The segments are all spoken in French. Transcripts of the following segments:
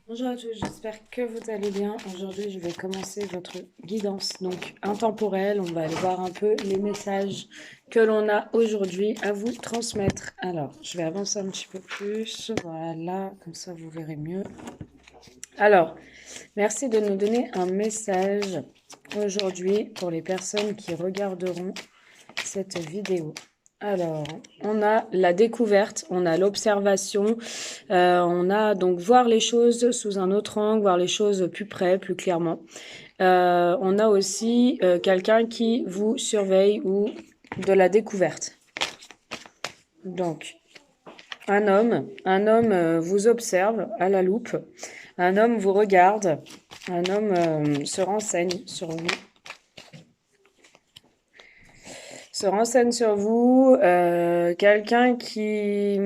Bonjour à tous, j'espère que vous allez bien. Aujourd'hui, je vais commencer votre guidance donc intemporelle. On va aller voir un peu les messages que l'on a aujourd'hui à vous transmettre. Alors, je vais avancer un petit peu plus. Voilà, comme ça vous verrez mieux. Alors, merci de nous donner un message aujourd'hui pour les personnes qui regarderont cette vidéo. Alors, on a la découverte, on a l'observation, on a donc voir les choses sous un autre angle, voir les choses plus près, plus clairement. On a aussi quelqu'un qui vous surveille ou de la découverte. Donc, un homme vous observe à la loupe, un homme vous regarde, un homme se renseigne sur vous. Se renseigne sur vous, quelqu'un qui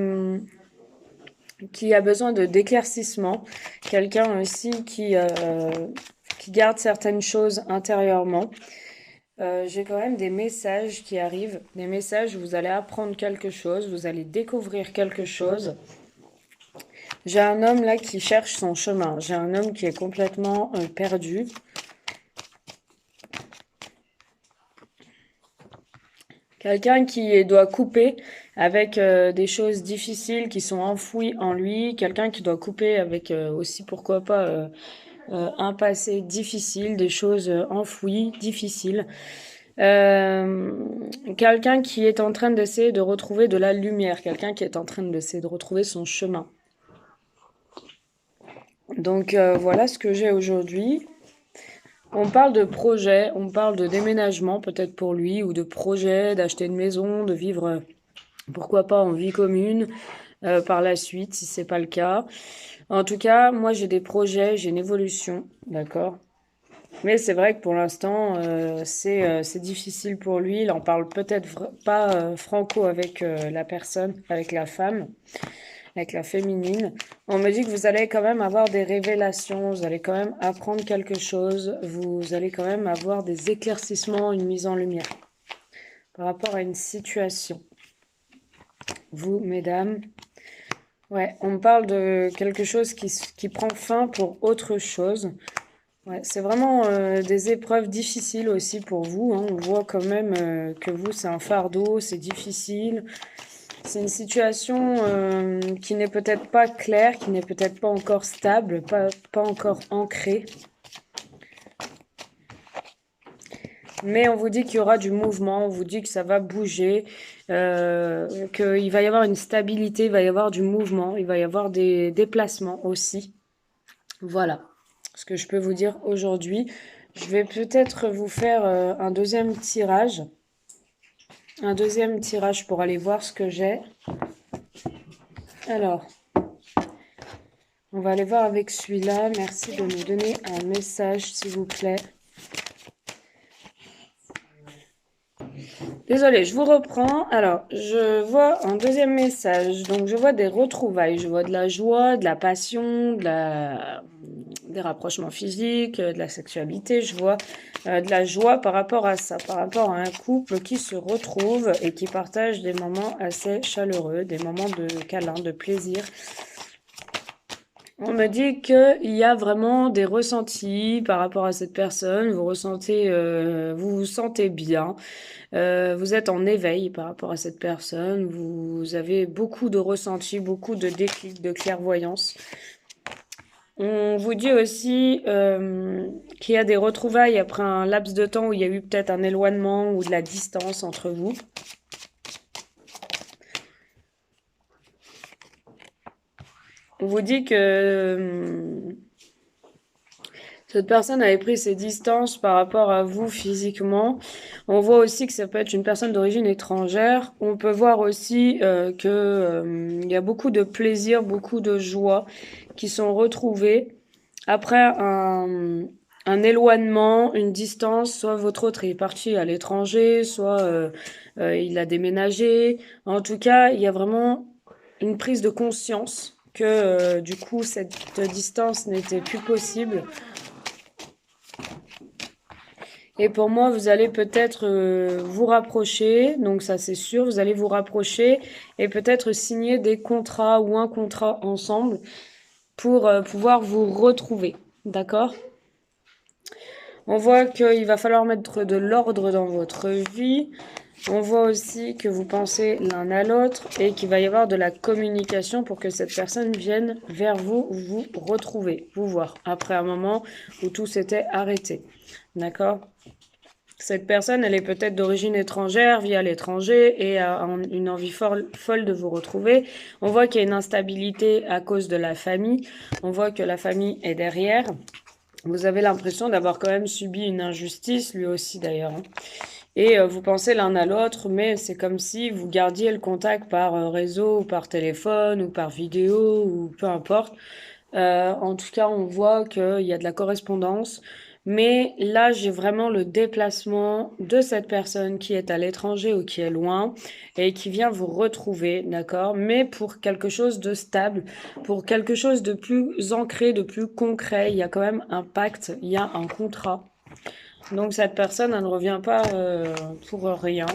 a besoin d'éclaircissement, quelqu'un aussi qui garde certaines choses intérieurement. J'ai quand même des messages qui arrivent, des messages où vous allez apprendre quelque chose, vous allez découvrir quelque chose. J'ai un homme là qui cherche son chemin, j'ai un homme qui est complètement perdu. Quelqu'un qui doit couper avec des choses difficiles qui sont enfouies en lui, quelqu'un qui doit couper avec aussi pourquoi pas un passé difficile, des choses enfouies, difficiles. Euh, Quelqu'un qui est en train d'essayer de retrouver de la lumière, quelqu'un qui est en train d'essayer de retrouver son chemin. Donc voilà ce que j'ai aujourd'hui. On parle de projet, on parle de déménagement peut-être pour lui, ou de projet, d'acheter une maison, de vivre, pourquoi pas en vie commune par la suite, si c'est pas le cas. En tout cas, moi j'ai des projets, j'ai une évolution, d'accord. Mais c'est vrai que pour l'instant, c'est difficile pour lui. Il en parle peut-être pas franco avec la personne, avec la femme, avec la féminine. On me dit que vous allez quand même avoir des révélations, vous allez quand même apprendre quelque chose, vous allez quand même avoir des éclaircissements, une mise en lumière par rapport à une situation. Vous, mesdames, ouais, on me parle de quelque chose qui prend fin pour autre chose. Ouais, c'est vraiment des épreuves difficiles aussi pour vous, hein. On voit quand même que vous, c'est un fardeau, c'est difficile. C'est une situation qui n'est peut-être pas claire, qui n'est peut-être pas encore stable, pas encore ancrée. Mais on vous dit qu'il y aura du mouvement, on vous dit que ça va bouger, qu'il va y avoir une stabilité, il va y avoir du mouvement, il va y avoir des déplacements aussi. Voilà ce que je peux vous dire aujourd'hui. Je vais peut-être vous faire un deuxième tirage. Un deuxième tirage pour aller voir ce que j'ai. Alors, on va aller voir avec celui-là. Merci de nous donner un message, s'il vous plaît. Désolée, je vous reprends. Alors, je vois un deuxième message. Donc, je vois des retrouvailles. Je vois de la joie, de la passion, des rapprochements physiques, de la sexualité. Je vois de la joie par rapport à ça, par rapport à un couple qui se retrouve et qui partage des moments assez chaleureux, des moments de câlin, de plaisir. On me dit qu'il y a vraiment des ressentis par rapport à cette personne. Vous vous sentez bien. Vous êtes en éveil par rapport à cette personne. Vous avez beaucoup de ressentis, beaucoup de déclics, de clairvoyance. On vous dit aussi qu'il y a des retrouvailles après un laps de temps où il y a eu peut-être un éloignement ou de la distance entre vous. On vous dit que cette personne avait pris ses distances par rapport à vous physiquement. On voit aussi que ça peut être une personne d'origine étrangère. On peut voir aussi il y a beaucoup de plaisir, beaucoup de joie qui sont retrouvés après un éloignement, une distance. Soit votre autre est parti à l'étranger, soit il a déménagé. En tout cas, il y a vraiment une prise de conscience que du coup cette distance n'était plus possible. Et pour moi, vous allez peut-être vous rapprocher, donc ça c'est sûr, vous allez vous rapprocher et peut-être signer des contrats ou un contrat ensemble pour pouvoir vous retrouver. D'accord? On voit qu'il va falloir mettre de l'ordre dans votre vie. On voit aussi que vous pensez l'un à l'autre et qu'il va y avoir de la communication pour que cette personne vienne vers vous, vous retrouver, vous voir, après un moment où tout s'était arrêté. D'accord? Cette personne, elle est peut-être d'origine étrangère, via l'étranger, et a une envie folle de vous retrouver. On voit qu'il y a une instabilité à cause de la famille. On voit que la famille est derrière. Vous avez l'impression d'avoir quand même subi une injustice, lui aussi d'ailleurs. Et vous pensez l'un à l'autre, mais c'est comme si vous gardiez le contact par réseau, ou par téléphone, ou par vidéo, ou peu importe. En tout cas, on voit qu'il y a de la correspondance. Mais là, j'ai vraiment le déplacement de cette personne qui est à l'étranger ou qui est loin et qui vient vous retrouver, d'accord? Mais pour quelque chose de stable, pour quelque chose de plus ancré, de plus concret. Il y a quand même un pacte, il y a un contrat. Donc cette personne, elle ne revient pas pour rien.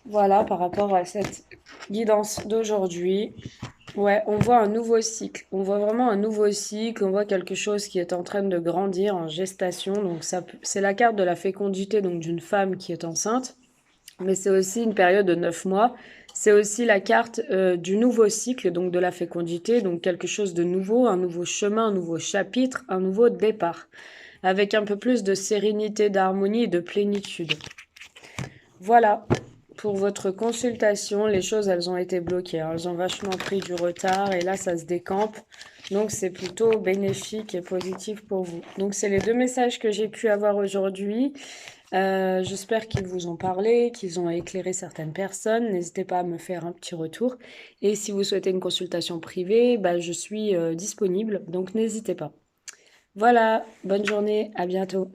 Voilà, par rapport à cette guidance d'aujourd'hui. Ouais, on voit un nouveau cycle. On voit vraiment un nouveau cycle. On voit quelque chose qui est en train de grandir en gestation. Donc ça, c'est la carte de la fécondité, donc d'une femme qui est enceinte. Mais c'est aussi une période de 9 mois. C'est aussi la carte du nouveau cycle, donc de la fécondité. Donc quelque chose de nouveau, un nouveau chemin, un nouveau chapitre, un nouveau départ. Avec un peu plus de sérénité, d'harmonie et de plénitude. Voilà. Pour votre consultation, les choses, elles ont été bloquées. Elles ont vachement pris du retard et là, ça se décampe. Donc, c'est plutôt bénéfique et positif pour vous. Donc, c'est les deux messages que j'ai pu avoir aujourd'hui. J'espère qu'ils vous ont parlé, qu'ils ont éclairé certaines personnes. N'hésitez pas à me faire un petit retour. Et si vous souhaitez une consultation privée, bah, je suis disponible. Donc, n'hésitez pas. Voilà, bonne journée, à bientôt.